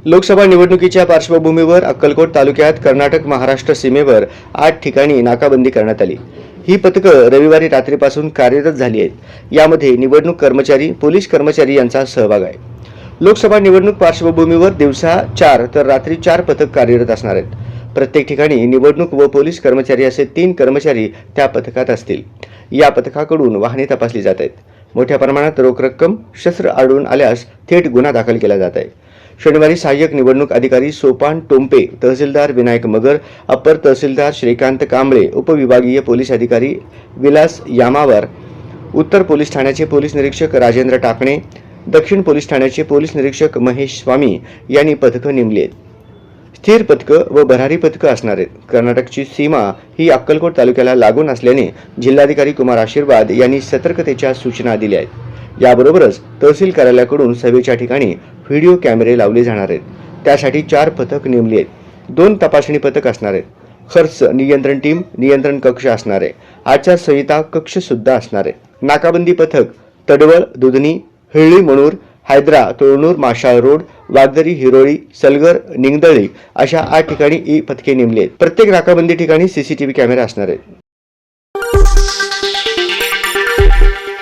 लोकसभा निवडणुकीच्या पार्श्वभूमीवर अक्कलकोट तालुक्यात कर्नाटक महाराष्ट्र सीमेवर 8 ठिकाणी नाकाबंदी करण्यात आली। ही पथकं रविवारी रात्रीपासून कार्यरत झाली आहेत। यामध्ये निवडणूक कर्मचारी, पोलीस कर्मचारी यांचा सहभाग आहे। लोकसभा निवडणूक पार्श्वभूमीवर दिवसा 4 तर रात्री 4 पथक कार्यरत असणार आहेत। प्रत्येक ठिकाणी निवडणूक व पोलीस कर्मचारी असे 3 कर्मचारी त्या पथकात असतील। या पथकाकडून वाहने तपासली जात आहेत। मोठ्या प्रमाणात रोख रक्कम, शस्त्र आढळून आल्यास थेट गुन्हा दाखल केला जात आहे। शनिवारी सहाय्यक निवडणूक अधिकारी सोपान टोंपे, तहसीलदार विनायक मगर, अप्पर तहसीलदार श्रीकांत कांबळे, उपविभागीय पोलीस अधिकारी विलास यामावर, उत्तर पोलीस ठाण्याचे पोलीस निरीक्षक राजेंद्र टाकणे, दक्षिण पोलीस ठाण्याचे पोलीस निरीक्षक महेश स्वामी यांनी पथकं नेमली आहेत। स्थिर पथकं व भरारी पथकं असणार आहेत। कर्नाटकची सीमा ही अक्कलकोट तालुक्याला लागून असल्याने जिल्हाधिकारी कुमार आशीर्वाद यांनी सतर्कतेच्या सूचना दिल्या आहेत। याबरोबरच तहसील कार्यालयाकडून सभेच्या ठिकाणी व्हिडिओ कॅमेरे लावले जाणार आहेत। त्यासाठी 4 पथक नेमली आहेत। 2 तपासणी पथक असणार आहेत। खर्च नियंत्रण टीम, नियंत्रण कक्ष असणार आहे। आचारसंहिता कक्ष सुद्धा असणार आहे। नाकाबंदी पथक तडवळ, दुधनी, हिळ्ळी मणूर, हैदरा, तुळनूर, माशाळ रोड, वागदरी, हिरोळी, सलगर, निंगदळी अशा 8 ठिकाणी ही पथके नेमली आहेत। प्रत्येक नाकाबंदी ठिकाणी सीसीटीव्ही कॅमेरे असणार आहेत।